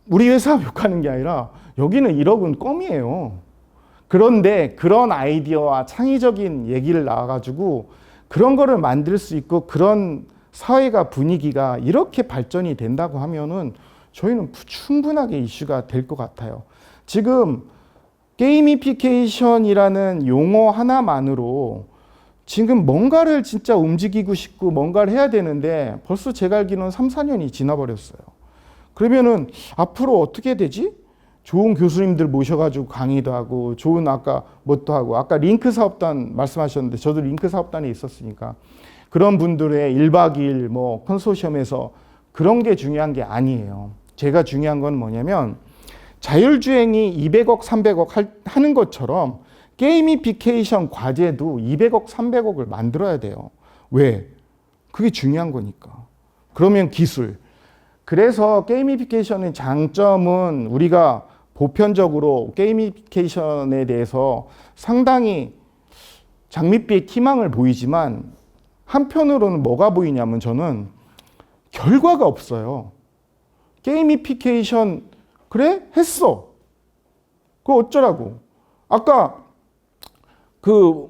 우리 회사 욕하는 게 아니라 여기는 1억은 껌이에요. 그런데 그런 아이디어와 창의적인 얘기를 나와가지고 그런 거를 만들 수 있고 그런 사회가 분위기가 이렇게 발전이 된다고 하면은 저희는 충분하게 이슈가 될 것 같아요. 지금 게이미피케이션이라는 용어 하나만으로 지금 뭔가를 진짜 움직이고 싶고 뭔가를 해야 되는데 벌써 제가 알기로는 3, 4년이 지나버렸어요. 그러면은 앞으로 어떻게 되지? 좋은 교수님들 모셔가지고 강의도 하고 좋은 아까 뭣도 하고 아까 링크 사업단 말씀하셨는데 저도 링크 사업단에 있었으니까 그런 분들의 1박 2일 뭐 컨소시엄에서 그런 게 중요한 게 아니에요. 제가 중요한 건 뭐냐면 자율주행이 200억, 300억 하는 것처럼 게이미피케이션 과제도 200억, 300억을 만들어야 돼요. 왜? 그게 중요한 거니까. 그러면 기술. 그래서 게이미피케이션의 장점은 우리가 보편적으로 게이미피케이션에 대해서 상당히 장밋빛 희망을 보이지만 한편으로는 뭐가 보이냐면 저는 결과가 없어요. 게이미피케이션 그래? 했어. 그거 어쩌라고. 아까 그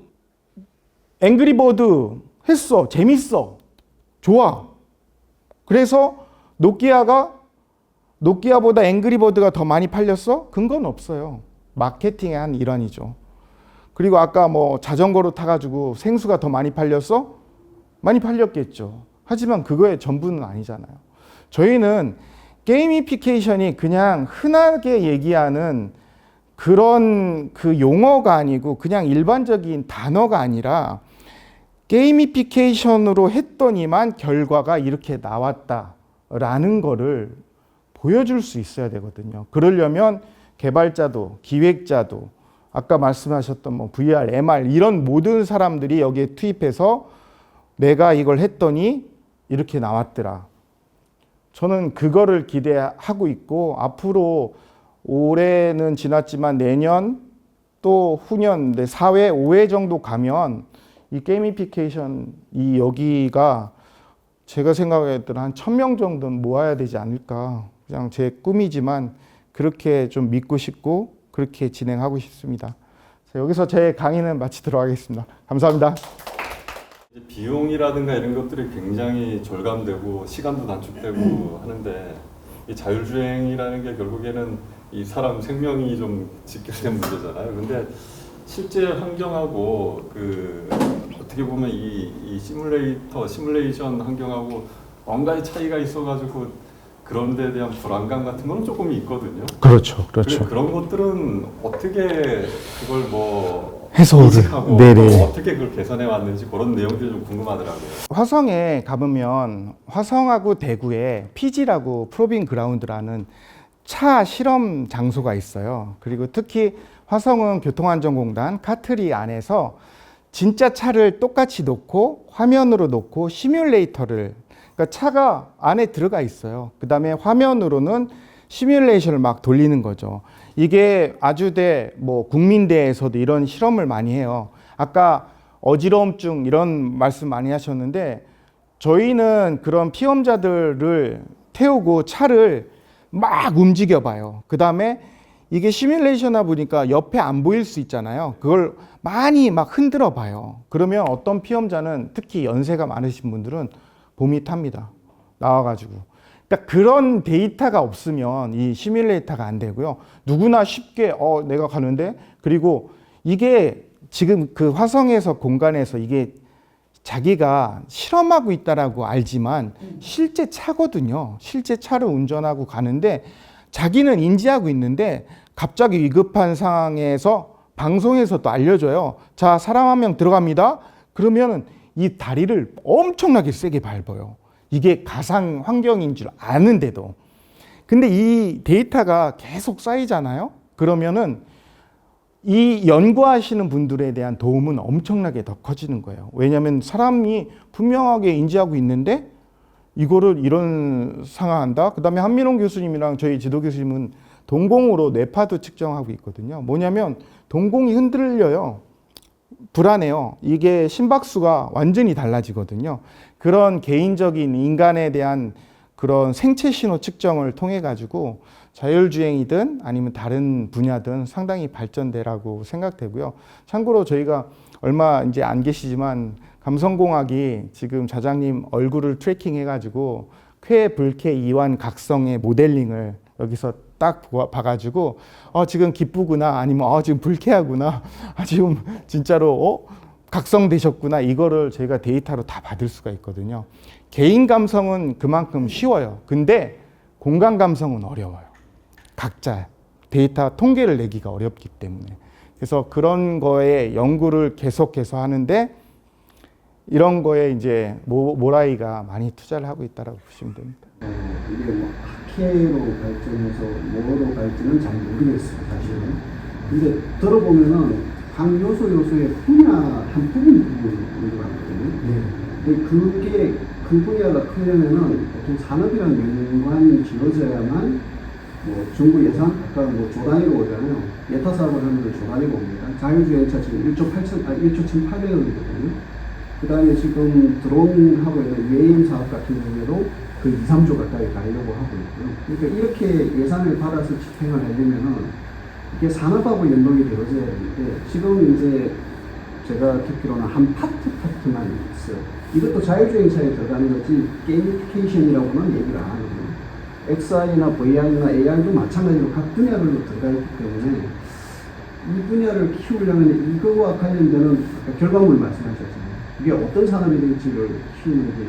앵그리버드 했어. 재밌어. 좋아. 그래서 노키아보다 앵그리버드가 더 많이 팔렸어? 근거는 없어요. 마케팅의 한 일환이죠. 그리고 아까 뭐 자전거로 타가지고 생수가 더 많이 팔렸어? 많이 팔렸겠죠. 하지만 그거의 전부는 아니잖아요. 저희는 게이미피케이션이 그냥 흔하게 얘기하는 그런 그 용어가 아니고 그냥 일반적인 단어가 아니라 게이미피케이션으로 했더니만 결과가 이렇게 나왔다. 라는 거를 보여줄 수 있어야 되거든요. 그러려면 개발자도 기획자도 아까 말씀하셨던 뭐 VR, MR 이런 모든 사람들이 여기에 투입해서 내가 이걸 했더니 이렇게 나왔더라. 저는 그거를 기대하고 있고 앞으로 올해는 지났지만 내년 또 후년 4회, 5회 정도 가면 이 게이미피케이션 이 여기가 제가 생각할 때는 한 1000명 정도는 모아야 되지 않을까. 그냥 제 꿈이지만 그렇게 좀 믿고 싶고 그렇게 진행하고 싶습니다. 자, 여기서 제 강의는 마치도록 하겠습니다. 감사합니다. 이제 비용이라든가 이런 것들이 굉장히 절감되고 시간도 단축되고 하는데 이 자율주행이라는 게 결국에는 이 사람 생명이 좀 직결된 문제잖아요. 근데 실제 환경하고 그 어떻게 보면 이 시뮬레이션 환경하고 뭔가의 차이가 있어가지고 그런 데에 대한 불안감 같은 건 조금 있거든요. 그렇죠, 그렇죠. 그런 것들은 어떻게 그걸 뭐 해소를, 인식하고 네네. 어떻게 그걸 개선해 왔는지 그런 내용들이 좀 궁금하더라고요. 화성에 가보면 화성하고 대구에 PG라고 프로빙 그라운드라는 차 실험 장소가 있어요. 그리고 특히 화성은 교통안전공단 카트리 안에서 진짜 차를 똑같이 놓고 화면으로 놓고 시뮬레이터를 그러니까 차가 안에 들어가 있어요. 그 다음에 화면으로는 시뮬레이션을 막 돌리는 거죠. 이게 아주대 뭐 국민대에서도 이런 실험을 많이 해요. 아까 어지러움증 이런 말씀 많이 하셨는데 저희는 그런 피험자들을 태우고 차를 막 움직여 봐요. 그 다음에 이게 시뮬레이션이다 보니까 옆에 안 보일 수 있잖아요. 그걸 많이 막 흔들어 봐요. 그러면 어떤 피험자는 특히 연세가 많으신 분들은 봄이 탑니다. 나와가지고. 그러니까 그런 데이터가 없으면 이 시뮬레이터가 안 되고요. 누구나 쉽게 내가 가는데 그리고 이게 지금 그 화성에서 공간에서 이게 자기가 실험하고 있다라고 알지만 실제 차거든요. 실제 차를 운전하고 가는데 자기는 인지하고 있는데 갑자기 위급한 상황에서 방송에서 또 알려줘요. 자, 사람 한 명 들어갑니다. 그러면은 이 다리를 엄청나게 세게 밟아요. 이게 가상 환경인 줄 아는데도. 근데 이 데이터가 계속 쌓이잖아요. 그러면은 이 연구하시는 분들에 대한 도움은 엄청나게 더 커지는 거예요. 왜냐하면 사람이 분명하게 인지하고 있는데 이거를 이런 상황한다. 그 다음에 한민홍 교수님이랑 저희 지도 교수님은 동공으로 뇌파도 측정하고 있거든요. 뭐냐면 동공이 흔들려요. 불안해요. 이게 심박수가 완전히 달라지거든요. 그런 개인적인 인간에 대한 그런 생체 신호 측정을 통해 가지고 자율주행이든 아니면 다른 분야든 상당히 발전되라고 생각되고요. 참고로 저희가 얼마 이제 안 계시지만 감성공학이 지금 자장님 얼굴을 트래킹 해가지고 쾌, 불쾌, 이완, 각성의 모델링을 여기서 딱 봐가지고 지금 기쁘구나 아니면 지금 불쾌하구나 지금 진짜로 각성되셨구나 이거를 저희가 데이터로 다 받을 수가 있거든요. 개인 감성은 그만큼 쉬워요. 근데 공간 감성은 어려워요. 각자 데이터 통계를 내기가 어렵기 때문에. 그래서 그런 거에 연구를 계속해서 하는데 이런 거에 이제 모라이가 많이 투자를 하고 있다고 보시면 됩니다. 이게 뭐 학회로 발전해서 뭐로 갈지는 잘 모르겠어요, 사실은. 근데 들어보면은 각 요소의 분야 한 부분인 것 같거든요. 근데 그게 그 분야가 크려면은 보통 산업이라는 연관이 지어져야만 뭐 정부 예산, 아까 뭐 조단위로 오잖아요. 예타 사업을 하면 조단위로 옵니다. 자율주행차 지금 1조 1,800억이거든요. 그 다음에 지금 드론하고 있는 UAM 사업 같은 경우에도 그 2, 3조 가까이 가려고 하고 있고요. 그러니까 이렇게 예산을 받아서 집행을 하려면은 이게 산업하고 연동이 되어져야 되는데 지금 이제 제가 듣기로는 한 파트만 있어요. 이것도 자율주행차에 들어가는 거지 게이미피케이션이라고는 얘기를 안 하거든요. XI나 VR나 AR도 마찬가지로 각 분야별로 들어가 있기 때문에 이 분야를 키우려면 이거와 관련되는 결과물 말씀하셨잖아요. 이게 어떤 산업이 될지를 키우는 게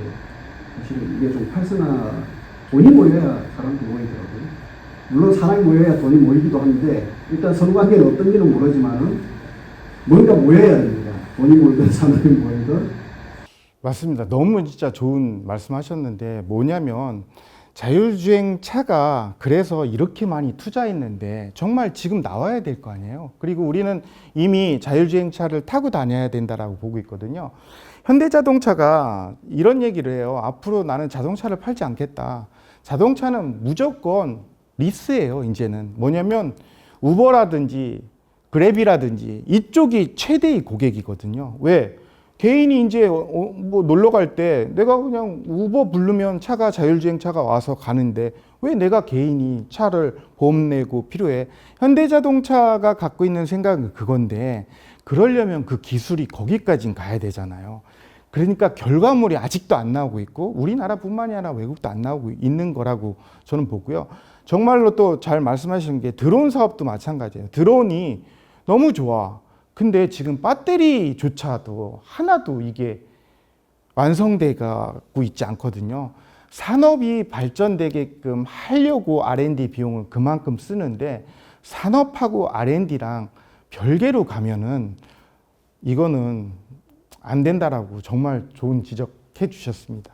사실은 이게 좀 돈이 모여야 사람도 모이더라고요. 물론 사람이 모여야 돈이 모이기도 하는데 일단 서로관계는 어떤지는 모르지만은 뭔가 모여야 됩니다. 돈이 모이든 산업이 모이든. 맞습니다. 너무 진짜 좋은 말씀하셨는데 뭐냐면 자율주행 차가 그래서 이렇게 많이 투자했는데 정말 지금 나와야 될 거 아니에요. 그리고 우리는 이미 자율주행 차를 타고 다녀야 된다라고 보고 있거든요. 현대자동차가 이런 얘기를 해요. 앞으로 나는 자동차를 팔지 않겠다. 자동차는 무조건 리스예요. 이제는 뭐냐면 우버라든지 그랩이라든지 이쪽이 최대의 고객이거든요. 왜? 개인이 이제 뭐 놀러 갈 때 내가 그냥 우버 부르면 차가 자율주행 차가 와서 가는데 왜 내가 개인이 차를 보험 내고 필요해? 현대자동차가 갖고 있는 생각은 그건데 그러려면 그 기술이 거기까진 가야 되잖아요. 그러니까 결과물이 아직도 안 나오고 있고 우리나라뿐만이 아니라 외국도 안 나오고 있는 거라고 저는 보고요. 정말로 또 잘 말씀하신 게 드론 사업도 마찬가지예요. 드론이 너무 좋아. 근데 지금 배터리조차도 하나도 이게 완성되고 있지 않거든요. 산업이 발전되게끔 하려고 R&D 비용을 그만큼 쓰는데 산업하고 R&D랑 별개로 가면은 이거는 안 된다라고 정말 좋은 지적해 주셨습니다.